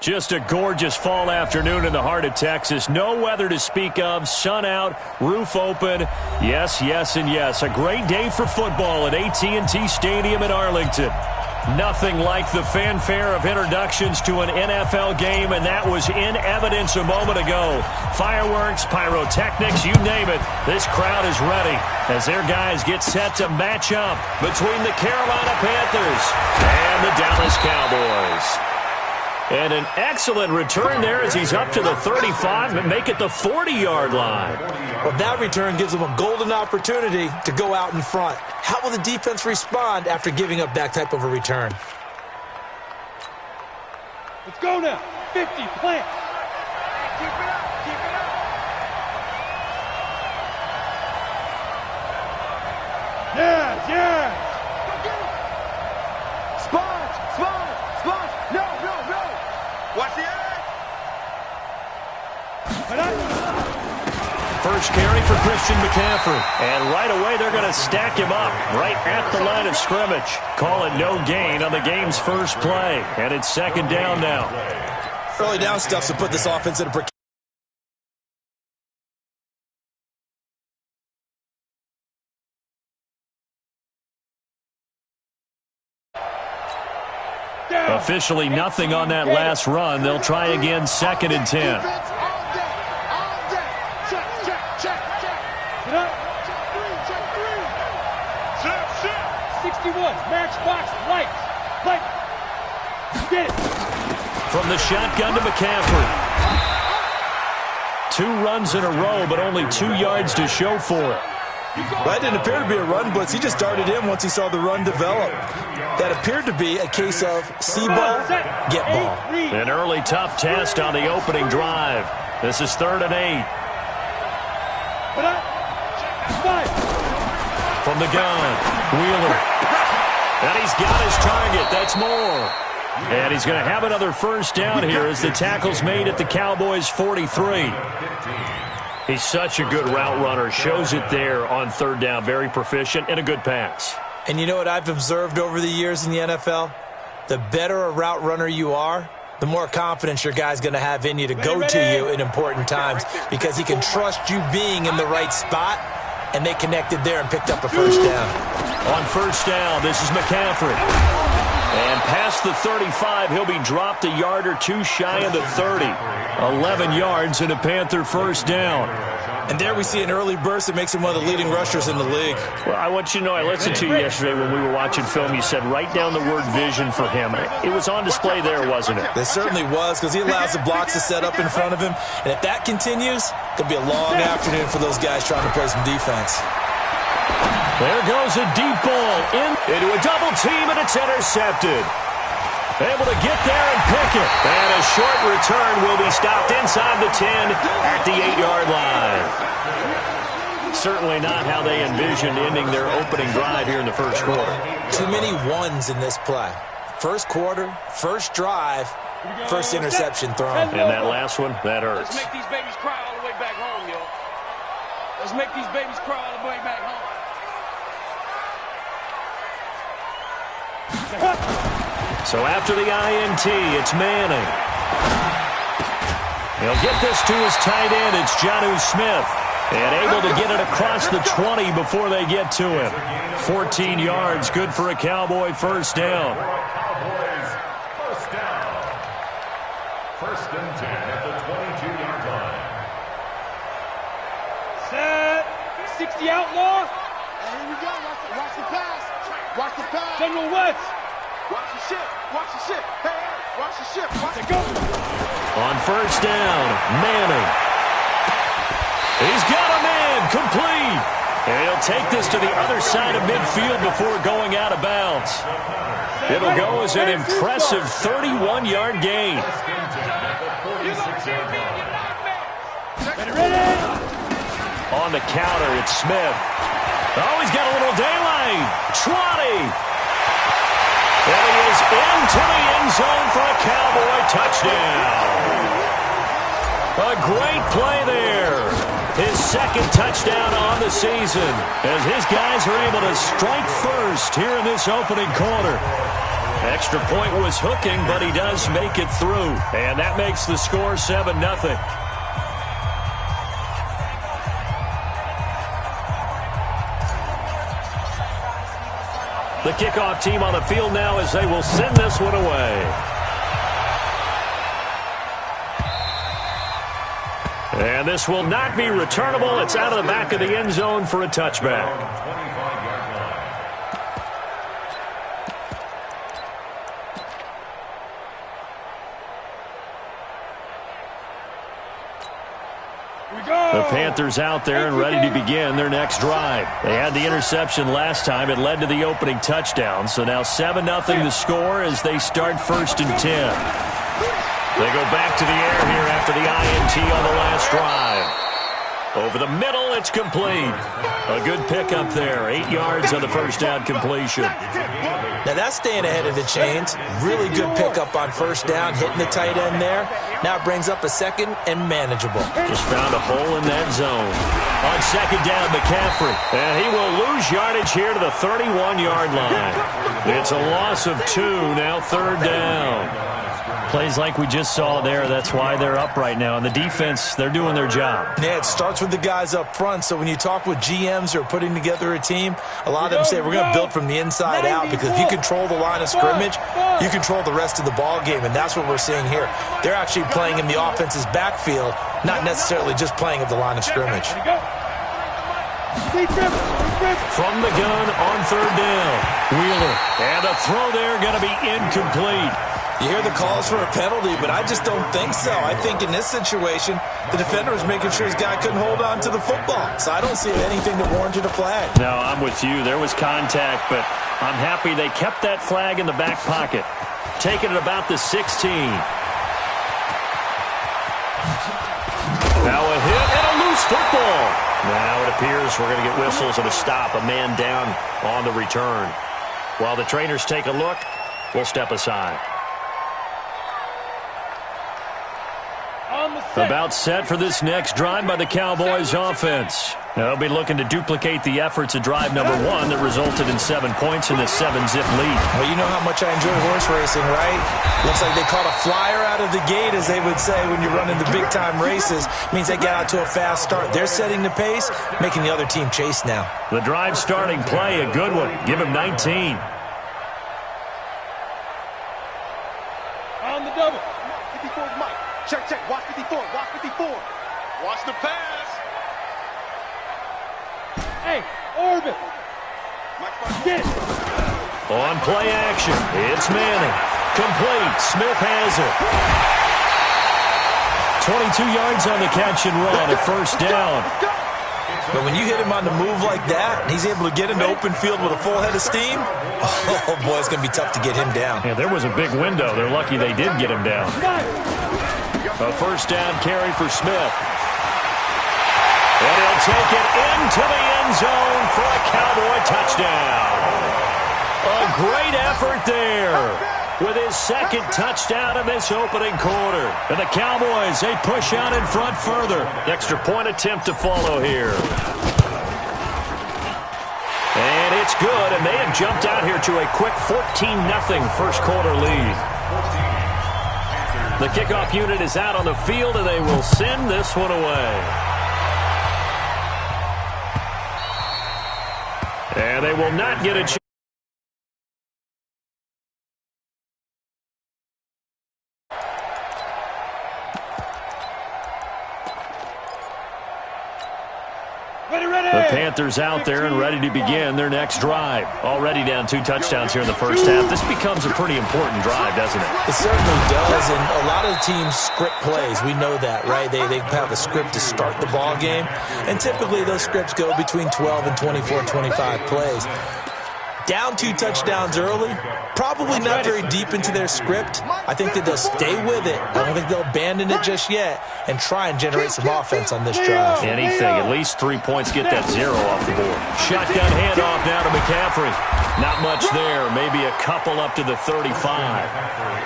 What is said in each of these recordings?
Just a gorgeous fall afternoon in the heart of Texas. No weather to speak of. Sun out, roof open. Yes, yes, and yes. A great day for football at AT&T Stadium in Arlington. Nothing like the fanfare of introductions to an NFL game, and that was in evidence a moment ago. Fireworks, pyrotechnics, you name it. This crowd is ready as their guys get set to match up between the Carolina Panthers and the Dallas Cowboys. And an excellent return there as he's up to the 35 and make it the 40-yard line. Well, that return gives them a golden opportunity to go out in front. How will the defense respond after giving up that type of a return? Let's go now. 50, plant. Keep it up, keep it up. Yes, yes. Watch the eye. First carry for Christian McCaffrey. And right away, they're going to stack him up right at the line of scrimmage. Call it no gain on the game's first play. And it's second down now. Early down stuff to put this offense in a Officially nothing on that last run. They'll try again, 2nd and 10. Check. 61, match box, light. Get it. From the shotgun to McCaffrey. 2 runs in a row, but only 2 yards to show for it. That didn't appear to be a run blitz. He just darted in once he saw the run develop. That appeared to be a case of see ball, get ball. An early tough test on the opening drive. This is 3rd and 8. From the gun, Wheeler. And he's got his target. That's more. And he's going to have another first down here as the tackle's made at the Cowboys' 43. He's such a good route runner. Shows it there on 3rd down. Very proficient and a good pass. And you know what I've observed over the years in the NFL? The better a route runner you are, the more confidence your guy's going to have in you to go to you in important times because he can trust you being in the right spot, and they connected there and picked up a first down. On first down, this is McCaffrey. And past the 35, he'll be dropped a yard or 2 shy of the 30. 11 yards and a Panther first down. And there we see an early burst that makes him one of the leading rushers in the league. Well, I want you to know, I listened to you yesterday when we were watching film. You said write down the word vision for him. It was on display there, wasn't it? It certainly was, because he allows the blocks to set up in front of him. And if that continues, it could be a long afternoon for those guys trying to play some defense. There goes a deep ball into a double team, and it's intercepted. Able to get there and pick it. And a short return will be stopped inside the 10 at the 8-yard line. Certainly not how they envisioned ending their opening drive here in the first quarter. Too many ones in this play. First quarter, first drive, first interception thrown. And that last one, that hurts. Let's make these babies cry all the way back home, yo. Let's make these babies cry all the way back home. So after the INT, it's Manning. He'll get this to his tight end. It's Jonnu Smith. And able to get it across the 20 before they get to him. 14 yards, good for a Cowboy first down. First and 10 at the 22-yard line. Set. 60 outlaw. And here we go. Watch the pass. Watch the pass. General West. Watch the shit. Watch the shit. Hey, watch the shit. Watch the go. On first down, Manning. He's got a man complete. And he'll take this to the other side of midfield before going out of bounds. It'll go as an impressive 31-yard gain. On the counter, it's Smith. Oh, he's got a little daylight. 20. And he is into the end zone for a Cowboy touchdown. A great play there. His 2nd touchdown on the season as his guys are able to strike first here in this opening quarter. Extra point was hooking, but he does make it through. And that makes the score 7-0. The kickoff team on the field now as they will send this one away. And this will not be returnable. It's out of the back of the end zone for a touchback. The Panthers out there and ready to begin their next drive. They had the interception last time. It led to the opening touchdown. So now 7-0 the score as they start 1st and 10. They go back to the air here after the INT on the last drive. Over the middle, it's complete. A good pickup there. 8 yards on the first down completion. Now that's staying ahead of the chains. Really good pickup on first down, hitting the tight end there. Now it brings up a second and manageable. Just found a hole in that zone. On second down, McCaffrey. And he will lose yardage here to the 31-yard line. It's a loss of 2, now 3rd down. Plays like we just saw there. That's why they're up right now. And the defense, they're doing their job. Yeah, it starts with the guys up front. So when you talk with GMs who are putting together a team, a lot of them say we're going to build from the inside out, because if you control the line of scrimmage, you control the rest of the ball game, and that's what we're seeing here. They're actually playing in the offense's backfield, not necessarily just playing at the line of scrimmage. From the gun on 3rd down, Wheeler. And a throw there going to be incomplete. You hear the calls for a penalty, but I just don't think so. I think in this situation, the defender was making sure his guy couldn't hold on to the football. So I don't see anything that warranted a flag. No, I'm with you. There was contact, but I'm happy they kept that flag in the back pocket. Taking it about the 16. Now a hit and a loose football. Now it appears we're going to get whistles and a stop. A man down on the return. While the trainers take a look, we'll step aside. About set for this next drive by the Cowboys offense. They'll be looking to duplicate the efforts of drive number 1 that resulted in 7 points in the 7-zip lead. Well, you know how much I enjoy horse racing, right? Looks like they caught a flyer out of the gate, as they would say when you're running the big-time races. Means they get out to a fast start. They're setting the pace, making the other team chase now. The drive starting play, a good one. Give him 19. On the double. 54 is Mike. Check, check. Watch 54. Watch 54. Watch the pass. Hey, Orbit. Get it. On play action, it's Manning. Complete. Smith has it. 22 yards on the catch and run at 1st down. But when you hit him on the move like that, and he's able to get into open field with a full head of steam, oh boy, it's going to be tough to get him down. Yeah, there was a big window. They're lucky they did get him down. A 1st down carry for Smith. And he'll take it into the end zone for a Cowboy touchdown. A great effort there with his 2nd touchdown in this opening quarter. And the Cowboys, they push out in front further. Extra point attempt to follow here. And it's good, and they have jumped out here to a quick 14-0 first quarter lead. The kickoff unit is out on the field, and they will send this one away. And they will not get a chance. The Panthers out there and ready to begin their next drive. Already down 2 touchdowns here in the first half. This becomes a pretty important drive, doesn't it? It certainly does, and a lot of teams script plays. We know that, right? They have a script to start the ball game, and typically those scripts go between 12 and 24, 25 plays. Down 2 touchdowns early, probably not very deep into their script. I think that they'll stay with it. I don't think they'll abandon it just yet and try and generate some offense on this drive. Anything, at least 3 points, get that 0 off the board. Shotgun handoff now to McCaffrey. Not much there, maybe a couple up to the 35.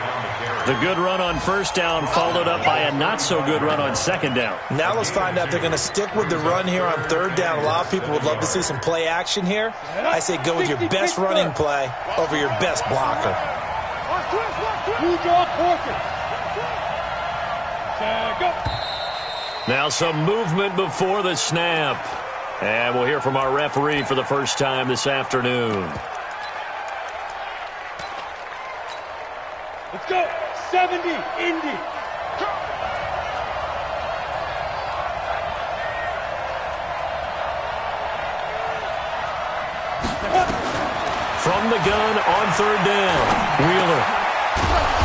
The good run on 1st down followed up by a not-so-good run on 2nd down. Now let's find out if they're going to stick with the run here on 3rd down. A lot of people would love to see some play action here. I say go with your best running play over your best blocker. Blue draw quarter. Go. Now some movement before the snap. And we'll hear from our referee for the first time this afternoon. Let's go. 70, Indy. From the gun on third down. Wheeler.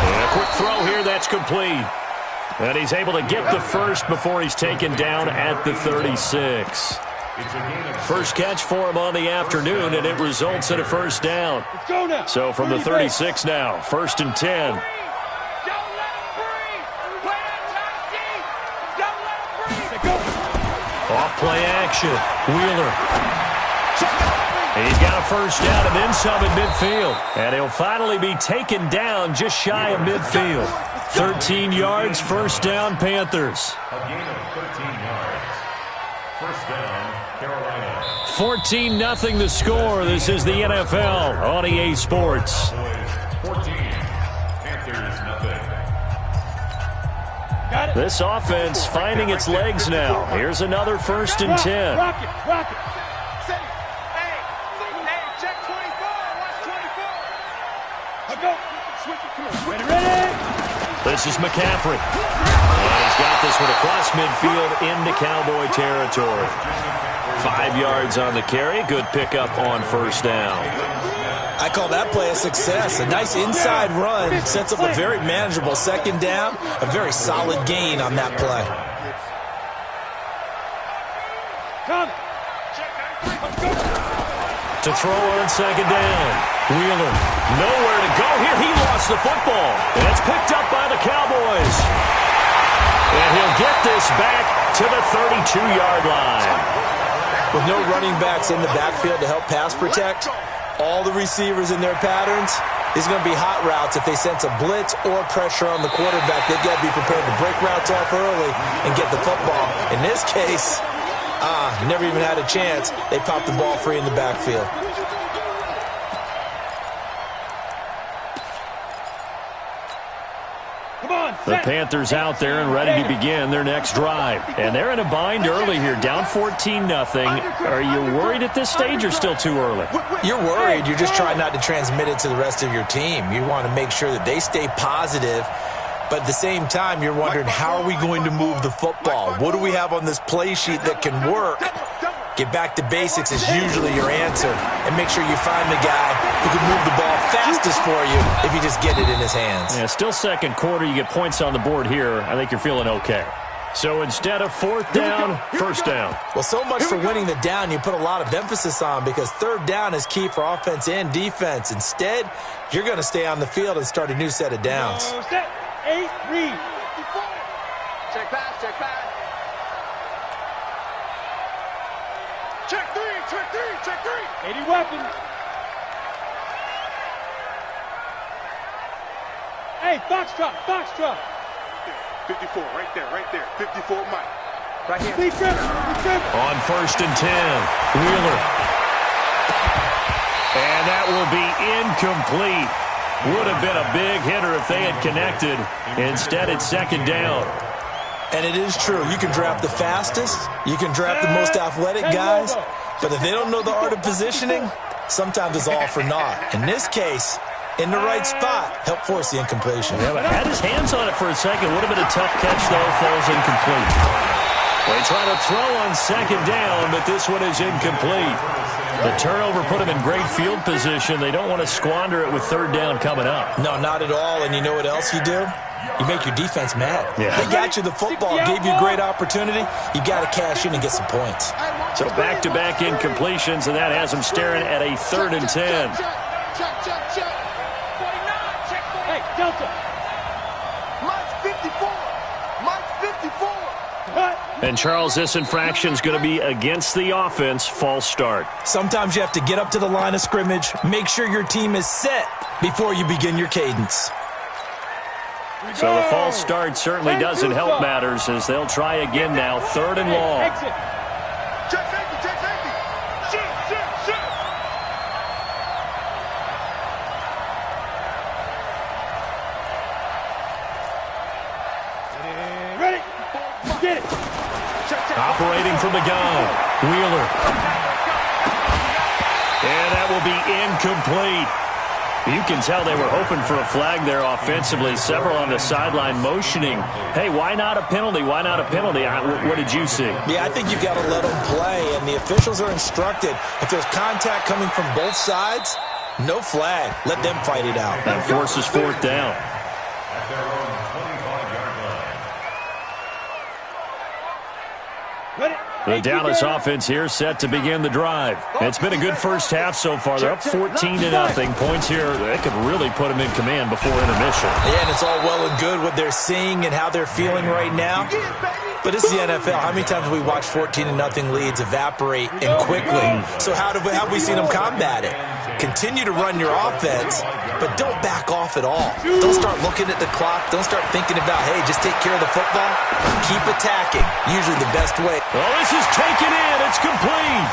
And a quick throw here that's complete. And he's able to get the first before he's taken down at the 36. First catch for him on the afternoon, and it results in a first down. Let's go now. So from the 36 now, 1st and 10. Off play action. Wheeler. He's got a first down and then some at midfield. And he'll finally be taken down just shy of midfield. 13 yards, first down, Panthers. A gain of 13 yards. First down, Carolina. 14-0 the score. This is the NFL on EA Sports. 14. Panthers, nothing. This offense finding its legs now. Here's another 1st and 10. Rock it, rock it. Hey, check 24. Watch 24. Let's go. Switch it. Come on. Ready. This is McCaffrey. And he's got this one across midfield into Cowboy territory. 5 yards on the carry. Good pickup on first down. I call that play a success. A nice inside run sets up a very manageable second down. A very solid gain on that play. Come. To throw on second down. Wheeler, nowhere to go here. He lost the football. And it's picked up by the Cowboys. And he'll get this back to the 32-yard line. With no running backs in the backfield to help pass protect, all the receivers in their patterns, is going to be hot routes. If they sense a blitz or pressure on the quarterback, they've got to be prepared to break routes off early and get the football. In this case, never even had a chance. They popped the ball free in the backfield. The Panthers out there and ready to begin their next drive. And they're in a bind early here, down 14-0. Are you worried at this stage or still too early? You're worried. You're just trying not to transmit it to the rest of your team. You want to make sure that they stay positive. But at the same time, you're wondering, how are we going to move the football? What do we have on this play sheet that can work? Get back to basics is usually your answer. And make sure you find the guy who can move the ball fastest for you if you just get it in his hands. Yeah, still second quarter. You get points on the board here. I think you're feeling okay. So instead of 4th down, 1st down. Well, so much for winning the down you put a lot of emphasis on, because 3rd down is key for offense and defense. Instead, you're going to stay on the field and start a new set of downs. 8, read. Check pass, check pass. Check 3, check 3, check 3. 80 weapons. Hey, Foxtrot, Foxtrot. 54, right there. 54, Mike. Right here. Please grip, On 1st and 10, Wheeler. And that will be incomplete. Would have been a big hitter if they had connected. Instead, it's 2nd down. And it is true. You can draft the fastest. You can draft the most athletic guys. But if they don't know the art of positioning, sometimes it's all for naught. In this case, in the right spot, help force the incompletion. Yeah, but had his hands on it for a second. Would have been a tough catch, though. Falls incomplete. They try to throw on 2nd down, but this one is incomplete. The turnover put them in great field position. They don't want to squander it with 3rd down coming up. No, not at all. And you know what else you do? You make your defense mad. Yeah. They got you the football, gave you a great opportunity. You got to cash in and get some points. So back-to-back incompletions, and that has them staring at a 3rd and 10. Check. 49, check 49. Hey, Delta. Mike's 54. Mike's 54. And, Charles, this infraction is going to be against the offense. False start. Sometimes you have to get up to the line of scrimmage, make sure your team is set before you begin your cadence. So the false start certainly doesn't help matters, as they'll try again now. 3rd and long. Exit. Check safety, check safety. Shoot. From the gun, Wheeler. And that will be incomplete. You can tell they were hoping for a flag there offensively. Several on the sideline motioning, hey, why not a penalty? Why not a penalty? What did you see? Yeah, I think you've got to let them play, and the officials are instructed. If there's contact coming from both sides, no flag. Let them fight it out. That forces fourth down. At their own 25-yard line. Ready? The Dallas offense here set to begin the drive. It's been a good first half so far. They're up 14-0. Points here, they could really put them in command before intermission. Yeah, and it's all well and good what they're seeing and how they're feeling right now. But this is the NFL. How many times have we watched 14-0 leads evaporate and quickly? So how have we seen them combat it? Continue to run your offense, but don't back off at all. Don't start looking at the clock. Don't start thinking about, hey, just take care of the football. Keep attacking. Usually the best way. Well, this is taken in. It's complete.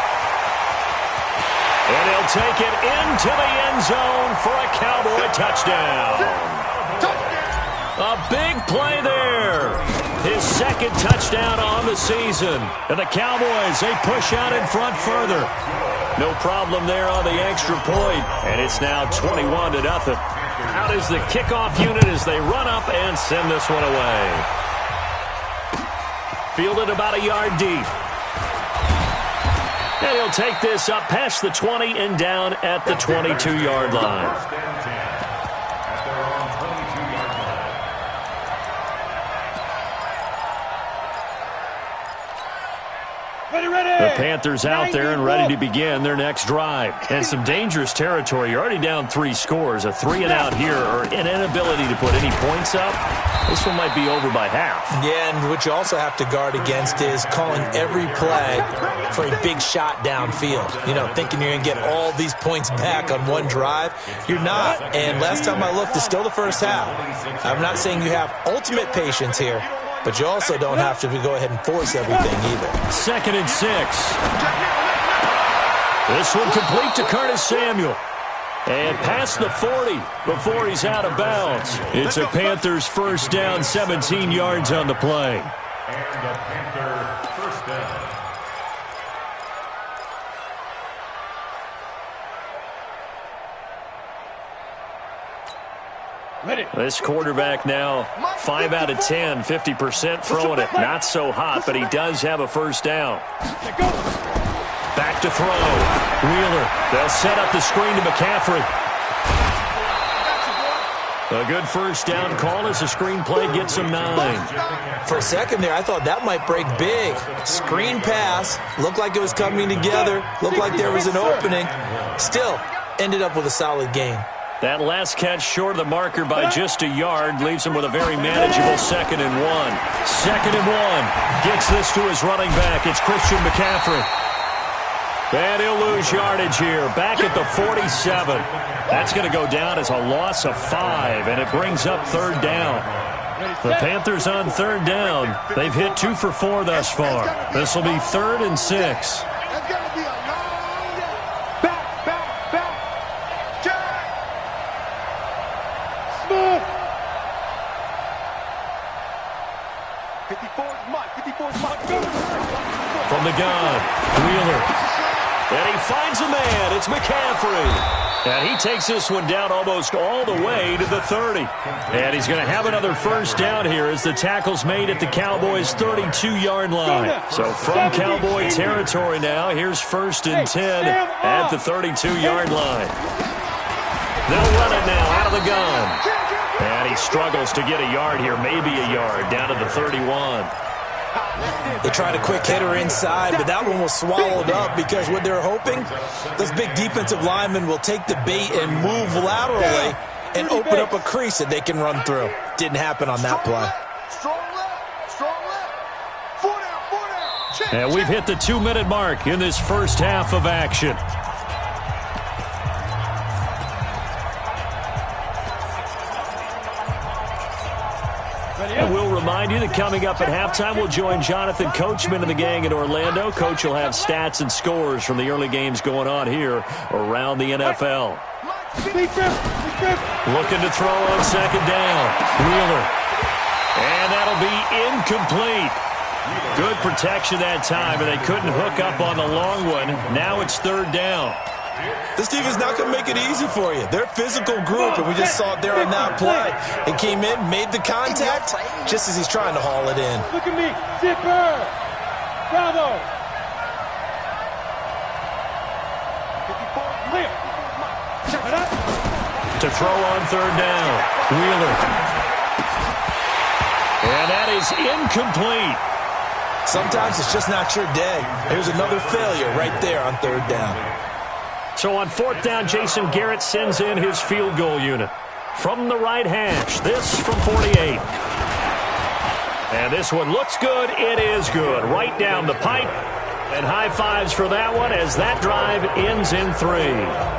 And he'll take it into the end zone for a Cowboy touchdown. A big play there. His second touchdown on the season. And the Cowboys, they push out in front further. No problem there on the extra point. And it's now 21-0. Out is the kickoff unit as they run up and send this one away. Fielded about a yard deep. And he'll take this up past the 20 and down at the 22-yard line. The Panthers out there and ready to begin their next drive. And some dangerous territory. You're already down 3 scores. A 3-and-out here or an inability to put any points up. This one might be over by half. Yeah, and what you also have to guard against is calling every play for a big shot downfield. You know, thinking you're going to get all these points back on one drive. You're not. And last time I looked, it's still the first half. I'm not saying you have ultimate patience here, but you also don't have to go ahead and force everything either. 2nd and 6. This one complete to Curtis Samuel. And past the 40 before he's out of bounds. It's a Panthers first down, 17 yards on the play. And the Panther first down. This quarterback now 5 out of 10, 50% throwing it. Not so hot, but he does have a first down. Back to throw. Wheeler. They'll set up the screen to McCaffrey. A good first down call as the screenplay gets him 9. For a second there, I thought that might break big. Screen pass. Looked like it was coming together. Looked like there was an opening. Still, ended up with a solid game. That last catch short of the marker by just a yard leaves him with a very manageable 2nd and 1. 2nd and 1. Gets this to his running back. It's Christian McCaffrey. And he'll lose yardage here. Back at the 47. That's going to go down as a loss of 5, and it brings up 3rd down. The Panthers on 3rd down. They've hit 2 for 4 thus far. This will be 3rd and 6. From the gun, Wheeler. And he finds a man. It's McCaffrey. And he takes this one down almost all the way to the 30. And he's going to have another first down here as the tackle's made at the Cowboys' 32-yard line. So from Cowboy territory now, here's 1st and 10 at the 32-yard line. They'll run it now out of the gun. And he struggles to get a yard here, maybe a yard, down to the 31. They tried a quick hitter inside, but that one was swallowed up because what they're hoping, those big defensive linemen will take the bait and move laterally and open up a crease that they can run through. Didn't happen on that play. And we've hit the 2-minute mark in this first half of action. And we'll remind you that coming up at halftime, we'll join Jonathan Coachman and the gang in Orlando. Coach will have stats and scores from the early games going on here around the NFL. Looking to throw on 2nd down. Wheeler. And that'll be incomplete. Good protection that time, and they couldn't hook up on the long one. Now it's third down. This team is not going to make it easy for you. They're a physical group, and we just saw it there on that play. It came in, made the contact, just as he's trying to haul it in. Look at me. Zipper. Bravo. To throw on third down. Wheeler. And that is incomplete. Sometimes it's just not your day. There's another failure right there on third down. So on fourth down, Jason Garrett sends in his field goal unit. From the right hash, this from 48. And this one looks good. It is good. Right down the pipe. And high fives for that one as that drive ends in 3.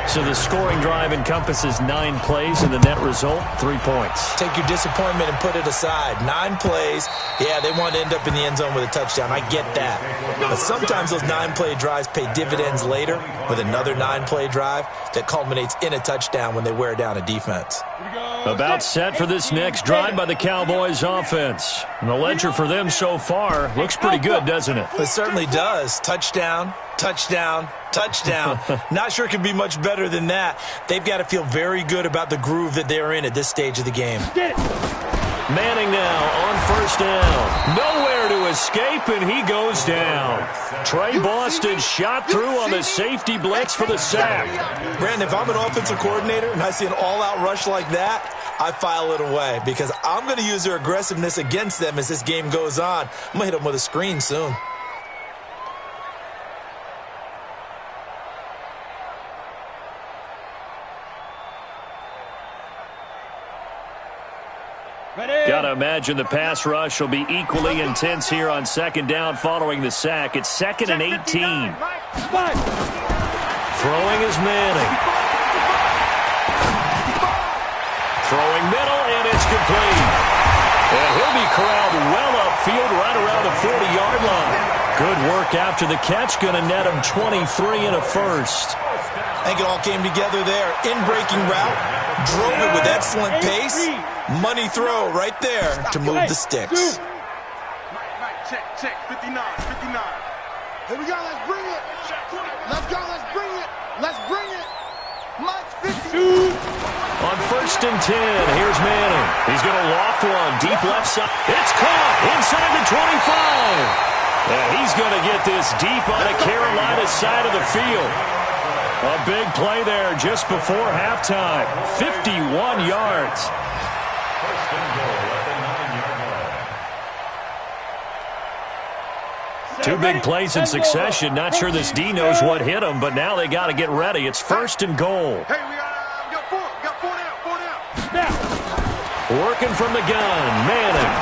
So the scoring drive encompasses 9 plays, and the net result, 3 points. Take your disappointment and put it aside. 9 plays. Yeah, they want to end up in the end zone with a touchdown. I get that. But sometimes those 9-play drives pay dividends later with another 9-play drive that culminates in a touchdown when they wear down a defense. About set for this next drive by the Cowboys offense. And the ledger for them so far looks pretty good, doesn't it? It certainly does. Touchdown, touchdown, touchdown. Not sure it could be much better than that. They've got to feel very good about the groove that they're in at this stage of the game. Manning now on first down. Nowhere to escape, and he goes down. Trey Boston shot through on the safety blitz for the sack. Brandon, if I'm an offensive coordinator and I see an all-out rush like that, I file it away because I'm going to use their aggressiveness against them as this game goes on. I'm going to hit them with a screen soon. Got to imagine the pass rush will be equally intense here on second down following the sack. It's 2nd and 18. Throwing is Manning. Throwing middle, and it's complete. And he'll be corralled well upfield right around the 40-yard line. Good work after the catch. Going to net him 23 and a first. I think it all came together there. In-breaking route. Drove it with excellent pace. Money throw right there to move the sticks. Check, 59. Here we go, let's bring it. Let's go, let's bring it. Let's bring it. Let's 52. On first and 10, here's Manning. He's going to loft one deep left side. It's caught inside the 25. And he's going to get this deep on the Carolina side of the field. A big play there just before halftime. 51 yards. First and goal at the 9-yard line. 2 big plays in succession. Not sure this D knows what hit him, but now they got to get ready. It's first and goal. Hey, we got 4. We got 4 down. Working from the gun, Manning.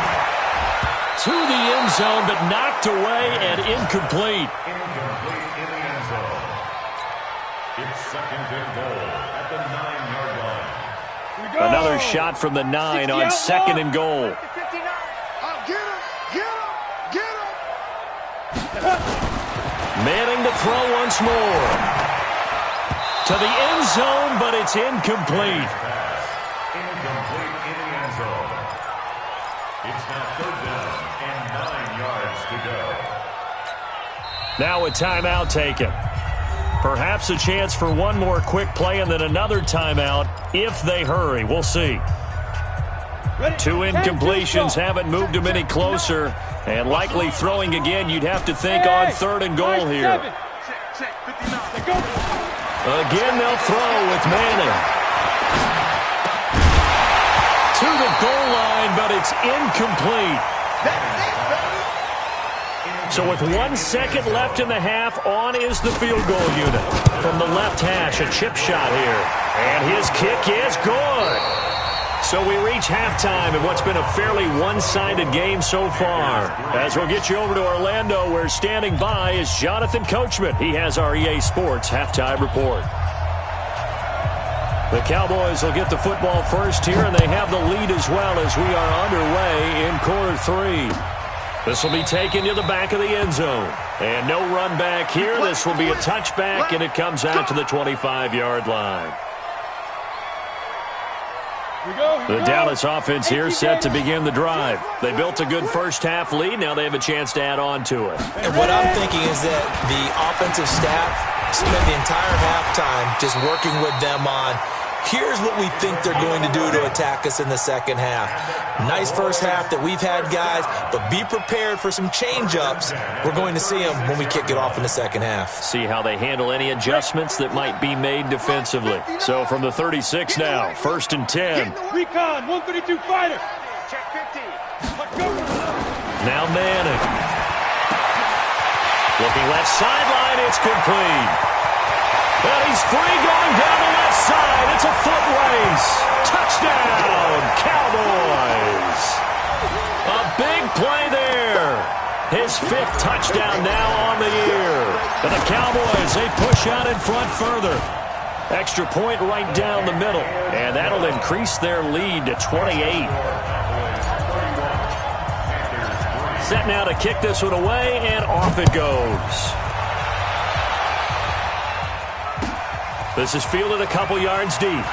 To the end zone, but knocked away and incomplete. Incomplete in the end zone. It's 2nd and goal at the 9-yard line. Another shot from the 9 on 2nd and goal. Manning to throw once more. To the end zone, but it's incomplete. Incomplete in the end zone. It's now 3rd down and 9 yards to go. Now a timeout taken. Perhaps a chance for one more quick play and then another timeout if they hurry. We'll see. 2 incompletions haven't moved him any closer. And likely throwing again, you'd have to think on 3rd and goal here. Again, they'll throw with Manning. To the goal line, but it's incomplete. So with 1 second left in the half, on is the field goal unit. From the left hash, a chip shot here. And his kick is good. So we reach halftime in what's been a fairly one-sided game so far. As we'll get you over to Orlando, where standing by is Jonathan Coachman. He has our EA Sports halftime report. The Cowboys will get the football first here, and they have the lead as well as we are underway in quarter 3. This will be taken to the back of the end zone. And no run back here. This will be a touchback, and it comes out to the 25-yard line. The Dallas offense here set to begin the drive. They built a good first-half lead. Now they have a chance to add on to it. And what I'm thinking is that the offensive staff spent the entire halftime just working with them on, here's what we think they're going to do to attack us in the second half. Nice first half that we've had, guys, but be prepared for some change-ups. We're going to see them when we kick it off in the second half. See how they handle any adjustments that might be made defensively. So from the 36 now, 1st and 10. Recon, 132 fighter. Check 50. Now Madden. Looking left sideline, it's complete. And he's free going down the left side. It's a foot race. Touchdown, Cowboys. A big play there. His 5th touchdown now on the year. And the Cowboys, they push out in front further. Extra point right down the middle. And that'll increase their lead to 28. Set now to kick this one away, and off it goes. This is fielded a couple yards deep.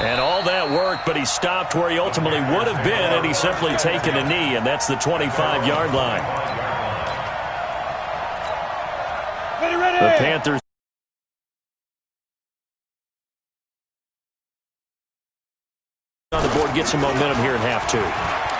And all that work, but he stopped where he ultimately would have been had he simply taken a knee, and that's the 25-yard line. The Panthers on the board get some momentum here in half 2.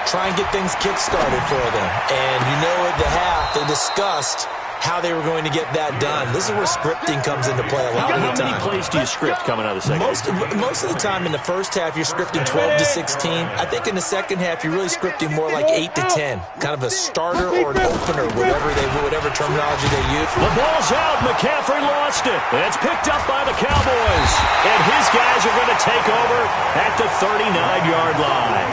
Try and get things kick-started for them. And you know at the half, they discussed how they were going to get that done. This is where scripting comes into play a lot of the time. How many plays do you script coming out of the second? Most of the time in the first half, you're scripting 12 to 16. I think in the second half, you're really scripting more like 8 to 10. Kind of a starter or an opener, whatever terminology they use. The ball's out. McCaffrey lost it. It's picked up by the Cowboys. And his guys are going to take over at the 39-yard line.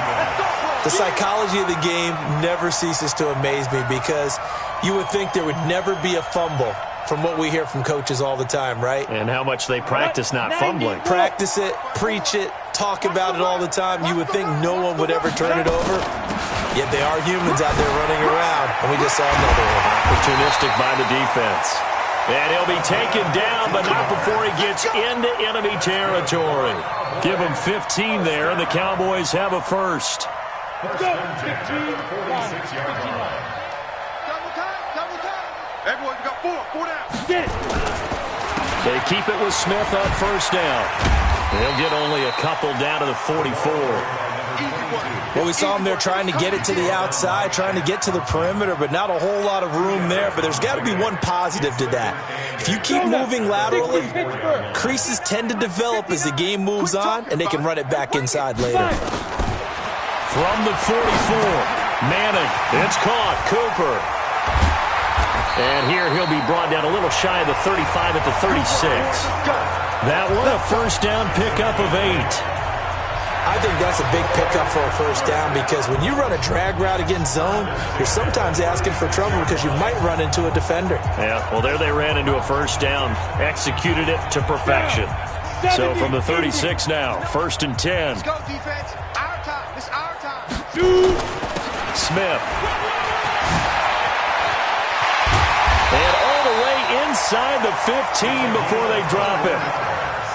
The psychology of the game never ceases to amaze me because you would think there would never be a fumble from what we hear from coaches all the time, right? And how much they practice not fumbling. Practice it, preach it, talk about it all the time. You would think no one would ever turn it over. Yet they are humans out there running around, and we just saw another one. Opportunistic by the defense. And he'll be taken down, but not before he gets into enemy territory. Give him 15 there, and the Cowboys have a first. Let's go. 15, 46-yard line. Double time. Everyone, we got 4 down. Get it. They keep it with Smith on first down. They'll get only a couple down to the 44. Well, we saw him there trying to get it to the outside, trying to get to the perimeter, but not a whole lot of room there. But there's got to be one positive to that. If you keep moving laterally, creases tend to develop as the game moves on, and they can run it back inside later. From the 44, Madden, it's caught, Cooper. And here he'll be brought down a little shy of the 35 at the 36. That one, a first down pickup of 8. I think that's a big pickup for a first down because when you run a drag route against zone, you're sometimes asking for trouble because you might run into a defender. Yeah, well, there they ran into a first down, executed it to perfection. So from the 36 now, 1st and 10. Let's go, defense. Our time. It's our time. Smith. And all the way inside the 15 before they drop it.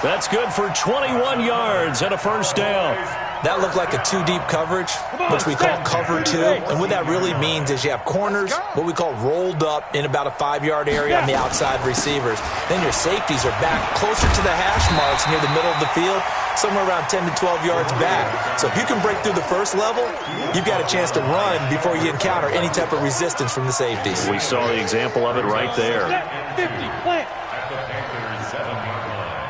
That's good for 21 yards and a first down. That looked like a 2-deep coverage, which we call cover 2. And what that really means is you have corners, what we call rolled up in about a 5-yard area on the outside receivers. Then your safeties are back closer to the hash marks near the middle of the field, somewhere around 10 to 12 yards back. So if you can break through the first level, you've got a chance to run before you encounter any type of resistance from the safeties. We saw the example of it right there. 50, plant. At the Panthers' 7-yard line.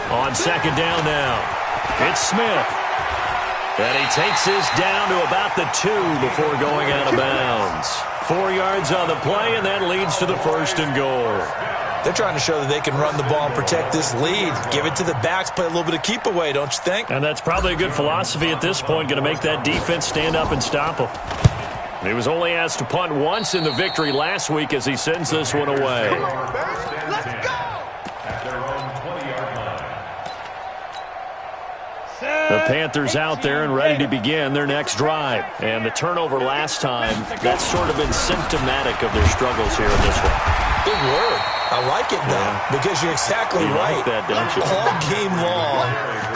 On second down now, it's Smith. And he takes this down to about the 2 before going out of bounds. 4 yards on the play, and that leads to the 1st and goal. They're trying to show that they can run the ball and protect this lead. Give it to the backs, play a little bit of keep away, don't you think? And that's probably a good philosophy at this point, going to make that defense stand up and stop him. He was only asked to punt once in the victory last week as he sends this one away. Let's go. At their own 20-yard line. The Panthers out there and ready to begin their next drive. And the turnover last time, that's sort of been symptomatic of their struggles here in this one. Big word. I like it, though, because you're exactly right. Like that, don't you? All game long,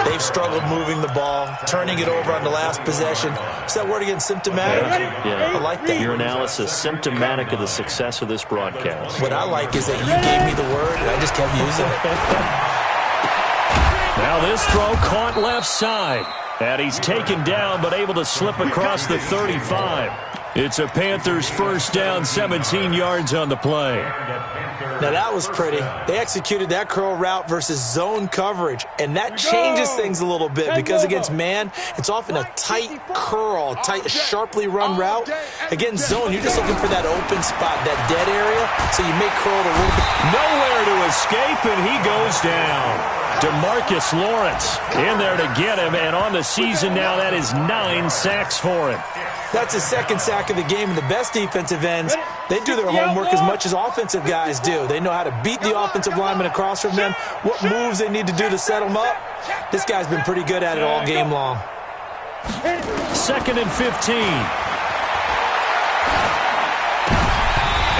they've struggled moving the ball, turning it over on the last possession. Is that word again, symptomatic? Yeah. I like that. Your analysis, symptomatic of the success of this broadcast. What I like is that you gave me the word, and I just kept using it. Now this throw caught left side. And he's taken down, but able to slip across the 35. It's a Panthers first down, 17 yards on the play. Now, that was pretty. They executed that curl route versus zone coverage, and that changes things a little bit because against man, it's often a tight curl, tight, sharply run route. Against zone, you're just looking for that open spot, that dead area, so you may curl it a little bit. Nowhere to escape, and he goes down. DeMarcus Lawrence in there to get him, and on the season now, that is 9 sacks for him. That's his second sack of the game, and the best defensive ends, they do their homework as much as offensive guys do. They know how to beat the offensive lineman across from them, what moves they need to do to set them up. This guy's been pretty good at it all game long. 2nd and 15.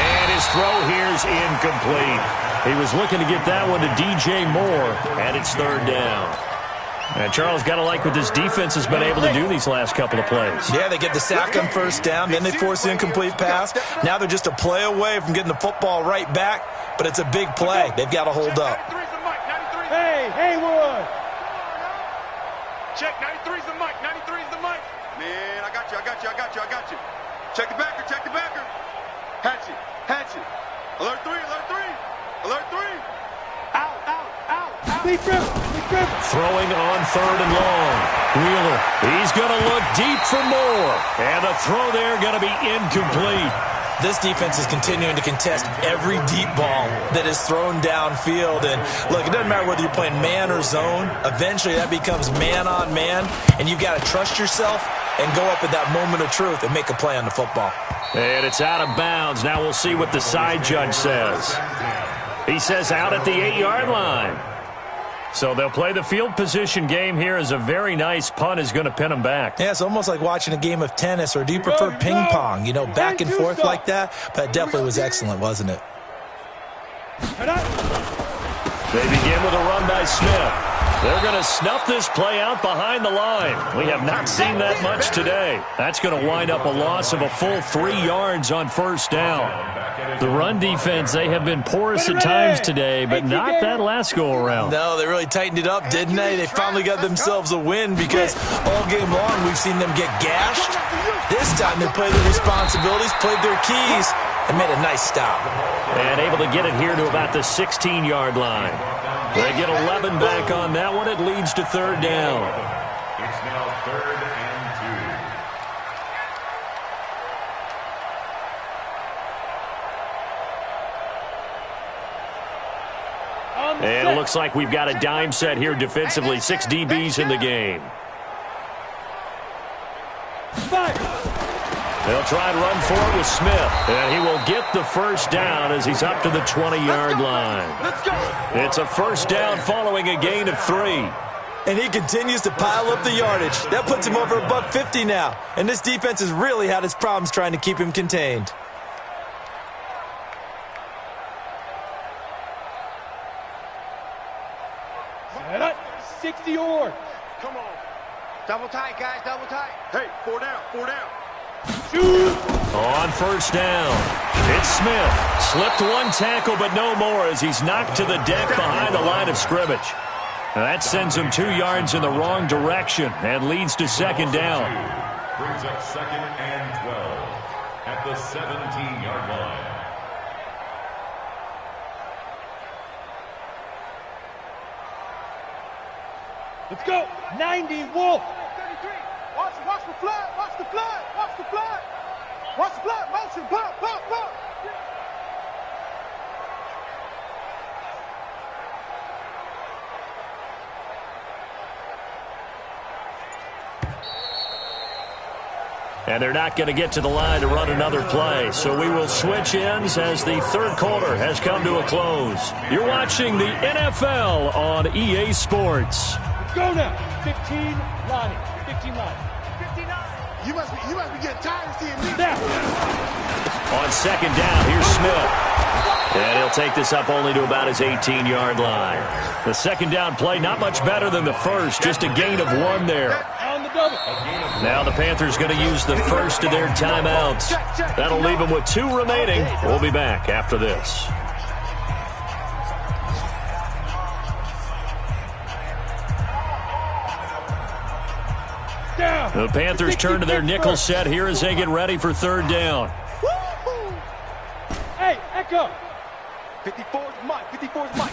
And his throw here's incomplete. He was looking to get that one to DJ Moore, and it's 3rd down. And Charles, got to like what this defense has been able to do these last couple of plays. Yeah, they get the sack on first down, then they force the incomplete pass. Now they're just a play away from getting the football right back, but it's a big play. They've got to hold up. Hey, Haywood! Check, 93's the mic, 93's the mic. Man, I got you. Check the backer. Hatch it. Alert 3. Out. Deep grip. Throwing on 3rd and long. Wheeler, he's going to look deep for more. And the throw there going to be incomplete. This defense is continuing to contest every deep ball that is thrown downfield. And, look, it doesn't matter whether you're playing man or zone. Eventually, that becomes man-on-man, and you've got to trust yourself and go up at that moment of truth and make a play on the football. And it's out of bounds. Now we'll see what the side judge says. He says out at the 8-yard line. So they'll play the field position game here as a very nice punt is going to pin them back. Yeah, it's almost like watching a game of tennis, or do you prefer ping pong? You know, back and forth like that? But it definitely was excellent, wasn't it? They begin with a run by Smith. They're going to snuff this play out behind the line. We have not seen that much today. That's going to wind up a loss of a full 3 yards on first down. The run defense, they have been porous at times today, but not that last go-around. No, they really tightened it up, didn't they? They finally got themselves a win because all game long we've seen them get gashed. This time they played their responsibilities, played their keys, and made a nice stop. And able to get it here to about the 16-yard line. They get 11 back on that one. It leads to 3rd down. It's now 3rd and 2. And it looks like we've got a dime set here defensively. 6 DBs in the game. They'll try and run forward with Smith. And he will get the first down as he's up to the 20-yard line. It's a first down following a gain of 3. And he continues to pile up the yardage. That puts him over $150 now. And this defense has really had its problems trying to keep him contained. Set up. 60 yards. Come on. Double tight, guys, double tight. Hey, 4 down. On first down, it's Smith. Slipped one tackle, but no more as he's knocked to the deck behind the line of scrimmage. Now that sends him 2 yards in the wrong direction and leads to 2nd down. Brings up 2nd and 12 at the 17-yard line. Let's go. 90, Wolf. Watch the flood. Motion, pop. And they're not going to get to the line to run another play. So we will switch ends as the 3rd quarter has come to a close. You're watching the NFL on EA Sports. Let's go now. 15, Lonnie. 15, Lonnie. 59. You must be getting tired of seeing me. Now. On 2nd down, here's Smith. And he'll take this up only to about his 18-yard line. The second down play, not much better than the first, just a gain of 1 there. Now the Panthers going to use the first of their timeouts. That'll leave them with 2 remaining. We'll be back after this. The Panthers turn to their nickel set here as they get ready for third down. Hey, Echo. 54's Mike. 54's Mike.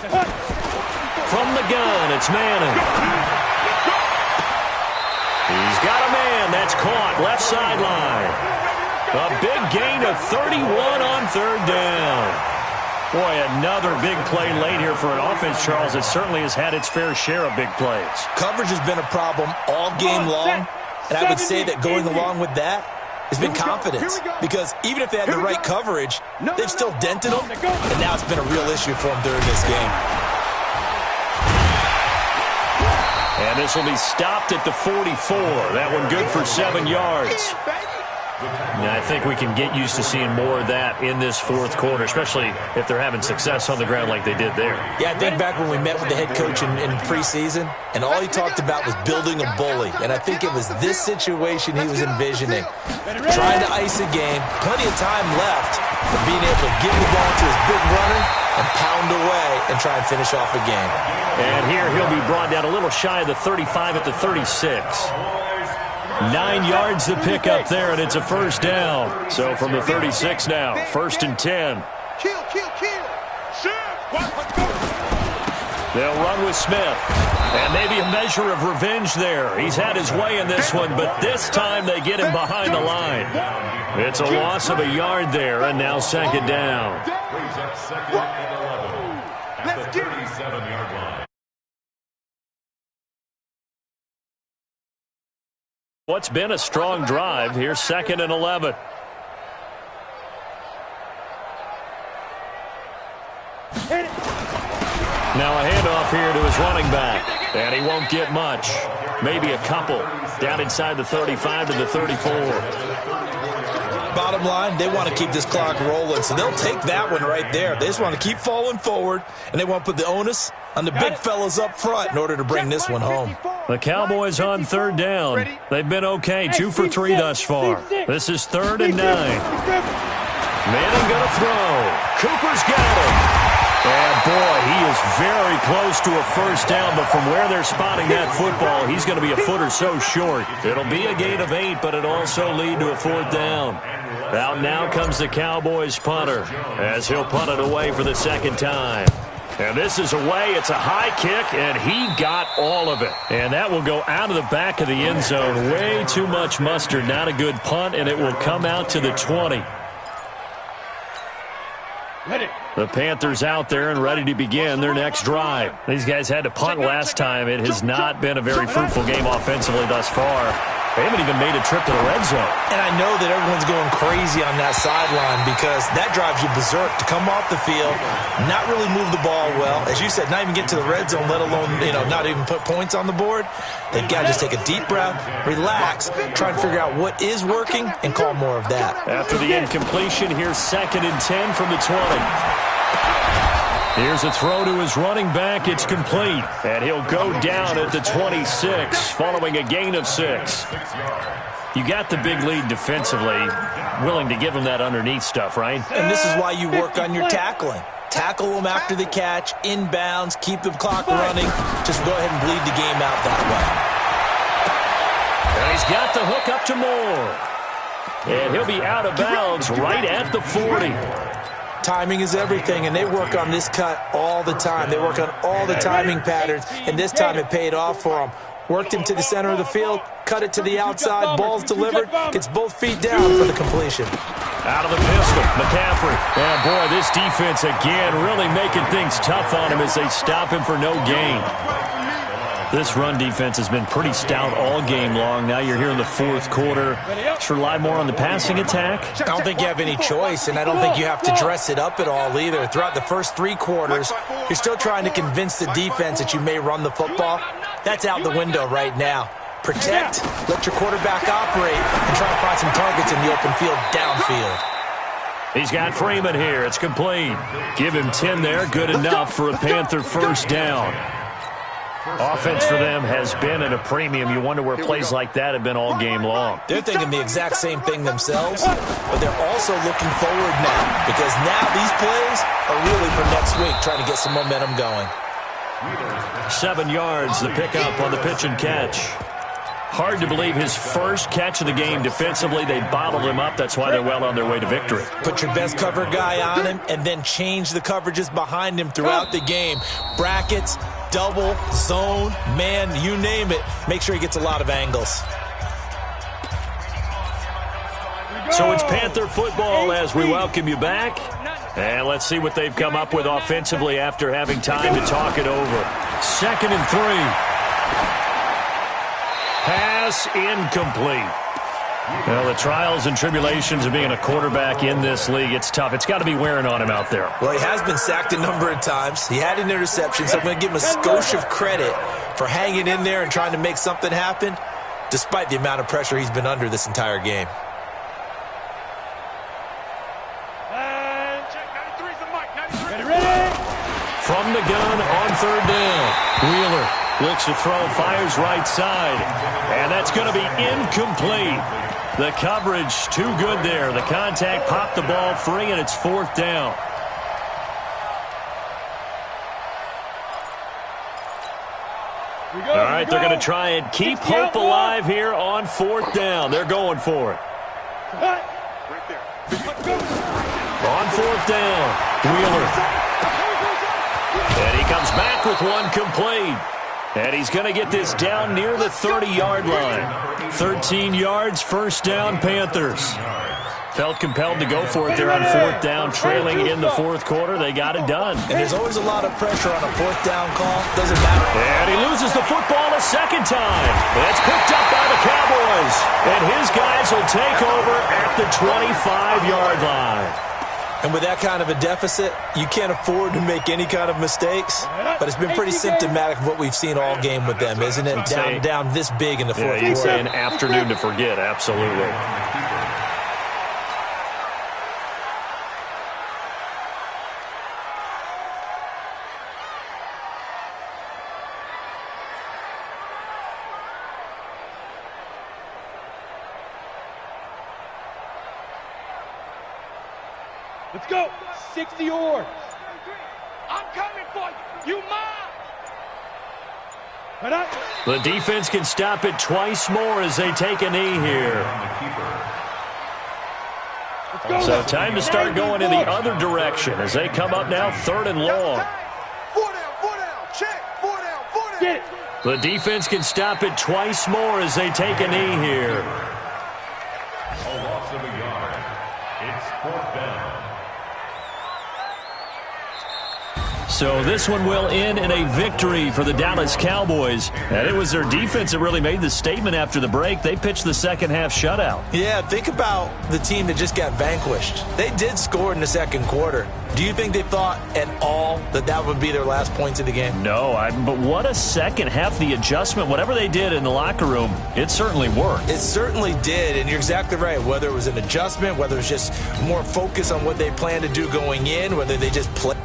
From the gun, it's Madden. He's got a man. That's caught. Left sideline. A big gain of 31 on third down. Boy, another big play late here for an offense, Charles. It certainly has had its fair share of big plays. Coverage has been a problem all game long, and I would say that going along with that has been confidence, because even if they had the right coverage, they've still dented them, and now it's been a real issue for them during this game. And this will be stopped at the 44. That one good for 7 yards. Now, I think we can get used to seeing more of that in this fourth quarter, especially if they're having success on the ground like they did there. Yeah, I think back when we met with the head coach in preseason, and all he talked about was building a bully. And I think it was this situation he was envisioning. Trying to ice a game, plenty of time left, but being able to give the ball to his big runner and pound away and try and finish off a game. And here he'll be brought down a little shy of the 35 at the 36. 9 yards to pick up there, and it's a first down. So from the 36 now, 1st and 10. Kill. They'll run with Smith. And maybe a measure of revenge there. He's had his way in this one, but this time they get him behind the line. It's a loss of a yard there, and now second down. Brings up 2nd and 11 at the 37-yard line. What's been a strong drive. Here's 2nd and 11. Now a handoff here to his running back. And he won't get much. Maybe a couple. Down inside the 35 to the 34. Bottom line, they want to keep this clock rolling, so they'll take that one right there. They just want to keep falling forward, and they want to put the onus on the big fellas up front in order to bring this one home. The Cowboys on third down. They've been okay, 2 for 3 thus far. This is 3rd and 9. Manning going to throw. Cooper's got him. And, boy, he is very close to a first down, but from where they're spotting that football, he's going to be a foot or so short. It'll be a gain of 8, but it'll also lead to a 4th down. Out now comes the Cowboys punter as he'll punt it away for the second time. And this is away. It's a high kick, and he got all of it. And that will go out of the back of the end zone. Way too much mustard. Not a good punt, and it will come out to the 20. The Panthers out there and ready to begin their next drive. These guys had to punt last time. It has not been a very fruitful game offensively thus far. They haven't even made a trip to the red zone. And I know that everyone's going crazy on that sideline because that drives you berserk to come off the field, not really move the ball well. As you said, not even get to the red zone, let alone, not even put points on the board. They've got to just take a deep breath, relax, try and figure out what is working, and call more of that. After the incompletion, here's 2nd and 10 from the 20. Here's a throw to his running back. It's complete. And he'll go down at the 26 following a gain of 6. You got the big lead defensively. Willing to give him that underneath stuff, right? And this is why you work on your tackling. Tackle them after the catch, inbounds, keep the clock running. Just go ahead and bleed the game out that way. And he's got the hook up to Moore. And he'll be out of bounds right at the 40. Timing is everything, and they work on this cut all the time. They work on all the timing patterns, and this time it paid off for them. Worked him to the center of the field, cut it to the outside, ball's delivered, gets both feet down for the completion. Out of the pistol, McCaffrey. And, boy, this defense again really making things tough on him as they stop him for no gain. This run defense has been pretty stout all game long. Now you're here in the fourth quarter. Should rely more on the passing attack. I don't think you have any choice, and I don't think you have to dress it up at all either. Throughout the first 3 quarters, you're still trying to convince the defense that you may run the football. That's out the window right now. Protect, let your quarterback operate, and try to find some targets in the open field downfield. He's got Freeman here. It's complete. Give him 10 there. Good enough for a Panther first down. Offense for them has been at a premium. You wonder where plays like that have been all game long. They're thinking the exact same thing themselves, but they're also looking forward now because now these plays are really for next week, trying to get some momentum going. 7 yards, the pickup on the pitch and catch. Hard to believe his first catch of the game defensively. They bottled him up. That's why they're well on their way to victory. Put your best cover guy on him and then change the coverages behind him throughout the game. Brackets, double, zone, man, you name it. Make sure he gets a lot of angles. So it's Panther football as we welcome you back. And let's see what they've come up with offensively after having time to talk it over. 2nd and 3. Pass incomplete. Well, the trials and tribulations of being a quarterback in this league, it's tough. It's got to be wearing on him out there. Well, he has been sacked a number of times. He had an interception, so I'm going to give him a skosh of credit for hanging in there and trying to make something happen, despite the amount of pressure he's been under this entire game. From the gun on 3rd down. Wheeler looks to throw, fires right side. And that's going to be incomplete. The coverage too good there. The contact popped the ball free, and it's 4th down. All right, they're going to try and keep hope alive here on 4th down. They're going for it. On 4th down, Wheeler. And he comes back with one complete. And he's going to get this down near the 30-yard line. 13 yards, first down, Panthers. Felt compelled to go for it there on 4th down, trailing in the 4th quarter. They got it done. And there's always a lot of pressure on a 4th down call. Doesn't matter. And he loses the football a second time. That's picked up by the Cowboys. And his guys will take over at the 25-yard line. And with that kind of a deficit, you can't afford to make any kind of mistakes. But it's been pretty symptomatic of what we've seen all game with them, isn't it? Down this big in the 4th quarter. You'd say an afternoon to forget, absolutely. Let's go. 60 yards. I'm coming for you. You mine. The defense can stop it twice more as they take a knee here. So time to start going in the other direction as they come up now 3rd and long. 4 down, check, 4 down, 4 down. Get it. The defense can stop it twice more as they take a knee here. A loss of a yard. It's 4th down. So this one will end in a victory for the Dallas Cowboys. And it was their defense that really made the statement after the break. They pitched the second half shutout. Yeah, think about the team that just got vanquished. They did score in the 2nd quarter. Do you think they thought at all that that would be their last points of the game? No, but what a second half. The adjustment, whatever they did in the locker room, it certainly worked. It certainly did, and you're exactly right. Whether it was an adjustment, whether it was just more focus on what they planned to do going in, whether they just played